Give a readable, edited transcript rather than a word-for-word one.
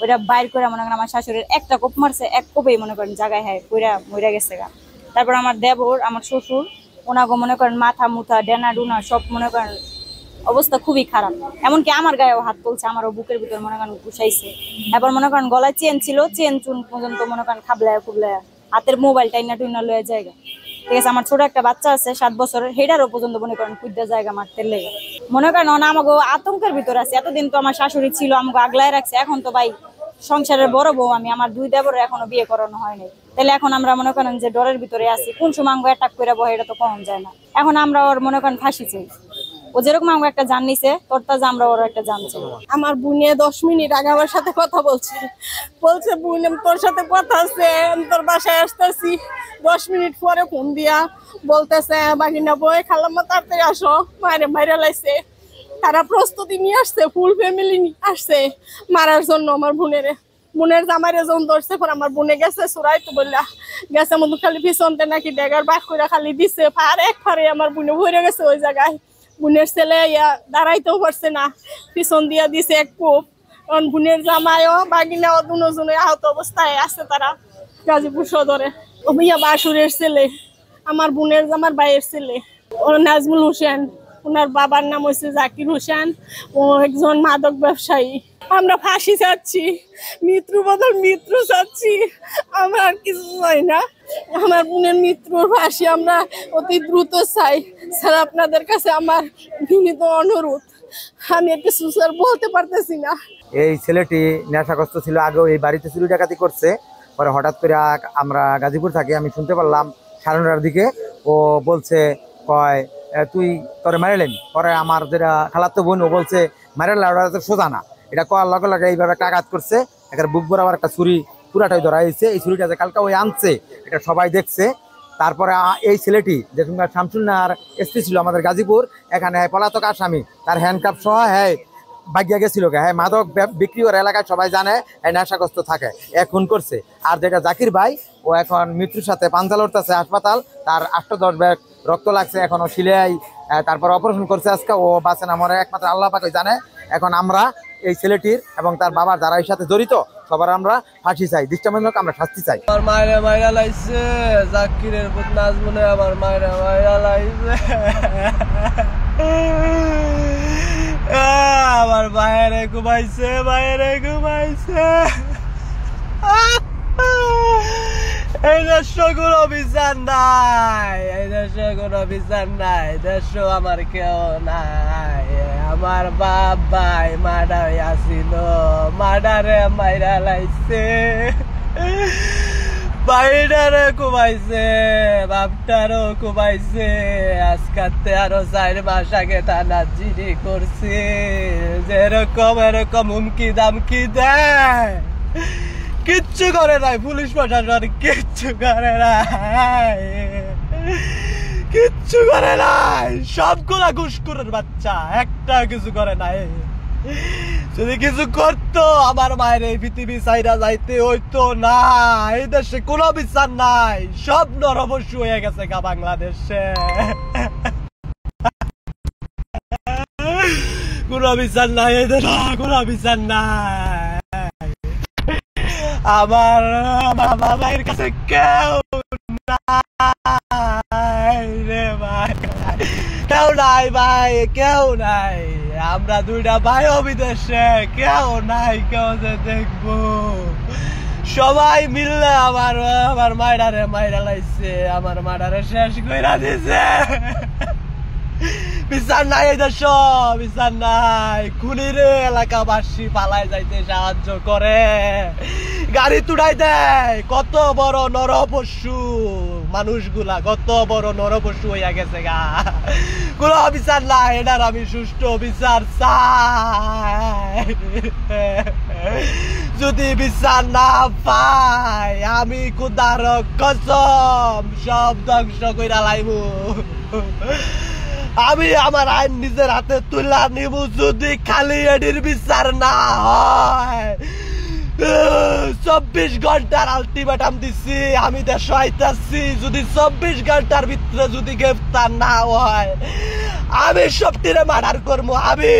ওইটা বাইর করে মনে করেন আমার শাশুড়ির একটা কোপ মারছে, এক কোপেই মনে করেন জায়গায় হ্যাঁ পুরা মরে গেছে গা। তারপর আমার দেবর আমার শ্বশুর ওনাকে মনে করেন মাথা মুথা ডেনা ডুনা সব মনে করেন অবস্থা খুবই খারাপ, এমনকি আমার গায়েও হাত তুলছে, আমারও বুকের ভিতর মনে করেন ঘুষাইছে। এবার মনে করেন গলায় চেন ছিল, চেন চুন পর্যন্ত মনে করেন খাবলায় খুবলায়, হাতের মোবাইল টাইনা টুইনা লয়ে জায়গা। ঠিক আছে, আমার ছোট একটা বাচ্চা আছে 7 বছরের, হেডারও পর্যন্ত মনে করেন কুদ্দা জায়গা মারতে লেগে মনে করেন আমাকে আতঙ্কের ভিতর আছে। এতদিন তো আমার শাশুড়ি ছিল, আমাকে আগলায় রাখছে, এখন তো ভাই সংসারের বড় বউ আমি, আমার 2 দেবরের এখনো বিয়ে করানো হয়নি, তাহলে এখন আমরা মনে করেন যে ডরের ভিতরে আছি, কোন সময় আমাকে অ্যাটাক করে বহে এটা তো কখন যায় না। এখন আমরা ওর মনে করেন ফাঁসি চাই, ও যেরকম আমাকে একটা জান নিছে তোর তাজা আমরা ওর একটা জান চাই। আমার বোনে 10 মিনিট আগে আমার সাথে কথা বলছে, বোন তোর সাথে কথা আছে, তোর বাসায় আসতেছি। 10 মিনিট পরে ফোন দিয়া বলতেছে বাগিনা বই খালাম্মা তাড়াতাড়ি আসো, মাইরা লাইছে। তারা প্রস্তুতি নিয়ে আসছে, ফুল ফ্যামিলি আসছে মারার জন্য আমার বোনের জামাইরে যখন ধরছে, পর আমার বোনে গেছে সুরাইতে বললা গেছে মতো খালি পিছনতে নাকি ডেগার বাক করে খালি দিছে, আর এক ফারে আমার বোনে ভরে গেছে ওই জায়গায়। বোনের ছেলে দাঁড়াইতেও পারছে না, পিছন দিয়া দিছে এক কোপ। কারণ বোনের জামাইও বাগিনাও দুজনে আহত অবস্থায় আছে, তারা গাজীপুর সদরে। ওইয়া বাসুরের ছেলে, আমার বোনের জামার ভাইয়ের ছেলে, ওর নাজমুল হোসেন, ওনার বাবার নাম হচ্ছে জাকির হোসেন, ও একজন মাদক ব্যবসায়ী। আমরা ফাঁসি চাচ্ছি, মৃত্যু বদল মৃত্যু চাচ্ছি, আমরা আর কিছু চাই না। আমার বোনের মৃত্যুর ফাঁসি আমরা অতি দ্রুত চাই। স্যার আপনাদের কাছে আমার বিনীত অনুরোধ, আমি একটা সুসার বলতে পারতেছি না। এই ছেলেটি নেশাগ্রস্ত ছিল, আগেও এই বাড়িতে চুরি ডাকাতি করছে। পরে হঠাৎ করে আমরা গাজীপুর থাকি, আমি শুনতে পারলাম 9:30টার দিকে ও বলছে কয় তুই তোরে মারিলেন। পরে আমার যেটা খালাতো বোন ও বলছে মারিলে ওটা তো সোজা না, এটা কয়ার লগে লগে এইভাবে একটা আঘাত করছে, একটা বুক বরাবর একটা ছুরি পুরাটাই ধরা হয়েছে। এই ছুরিটা যে কালকে ওই আনছে এটা সবাই দেখছে। তারপরে এই ছেলেটি যে শামসুন্নাহার এসপি ছিল আমাদের গাজীপুর, এখানে পলাতক আসামি, তার হ্যান্ডকাপ সহ হ্যাঁ বাগিয়া গেছিল, হ্যাঁ মাদক বিক্রি করে এলাকায় সবাই জানে নেশাগ্রস্ত থাকে, খুন করছে। আর যেটা জাকির ভাই, ও এখন মৃত্যুর সাথে পাঞ্জা লড়তেছে হাসপাতাল, তার 8-10 ব্যাগ রক্ত লাগছে, এখনও সিলাই, তারপর অপারেশন করছে আজকে, ও বাঁচে না মরে একমাত্র আল্লাহ পাকই জানে। এখন আমরা এই ছেলেটির এবং তার বাবার যারা এর সাথে জড়িত সবার আমরা ফাঁসি চাই, দৃষ্টান্তমূলক আমরা শাস্তি চাই। আমার মায়েরা লাইছে, জাকিরের পুত নাজমুলে আমার মায়েরা লাইছে, আমার বাইরে ঘুমাইছে। এই দেশ কোনো বিচার নাই, দেশ আমার কেউ নাই। আমার বাপ ভাই মার্ডার আসিল, মার্ডারে মাইরা লাইছে, বাইরারে কুমাইছে, বাপটারও কুমাইছে। আজকাতে আরো 4 মাস আগে থানা জিডি করছে, যেরকম এরকম হুমকি দামকি দেয়, কিচ্ছু করে নাই পুলিশ প্রশাসন, কিচ্ছু করে নাই, সবগুলা ঘুষখোরের বাচ্চা, একটা কিছু করে নাই। যদি কিছু করতো আমার মায়ের এই পৃথিবী চাইরা যাইতে হইতো না। এই দেশে কোনো বিচার নাই, সব নরবশু হয়ে গেছে গা বাংলাদেশে, কোনো বিচার নাই, এই দেশে কোনো বিচার নাই। আমার বাবা ভাইয়ের কাছে কেউ নাই রে ভাই, কেউ নাই ভাই, কেউ নাই। আমরা 2টা ভাইও বিদেশে, কেউ নাই, কেউ যে দেখবো। সবাই মিললে আমার মাইরা লাইছে, আমার মায়েরারে শেষ কইরা দিছে। বিচার নাই এই দেশ, বিচার নাই। খুনিরে এলাকাবাসী পালায় যাইতে সাহায্য করে, গাড়ি তুড়াই দেয়। কত বড় নরপশু মানুষগুলা, কত বড় নরপশু হইয়া গেছে গা। কোনো বিচার নাই, এটার আমি সুষ্ঠু বিচার চাই। যদি বিচার না পাই আমি খোদার কসম সব ধ্বংস কইরা লাইমু। আমি আমার আইন নিজের হাতে তুলা নিব। যদি খালি এটির বিচার না হয়, 24 ঘন্টার আলটিমেটাম দিছি, আমি দেশে আইতাছি। যদি 24 ঘন্টার ভিতরে যদি গ্রেফতার না হয়, আমি সবটিরে মার্ডার করবো। আমি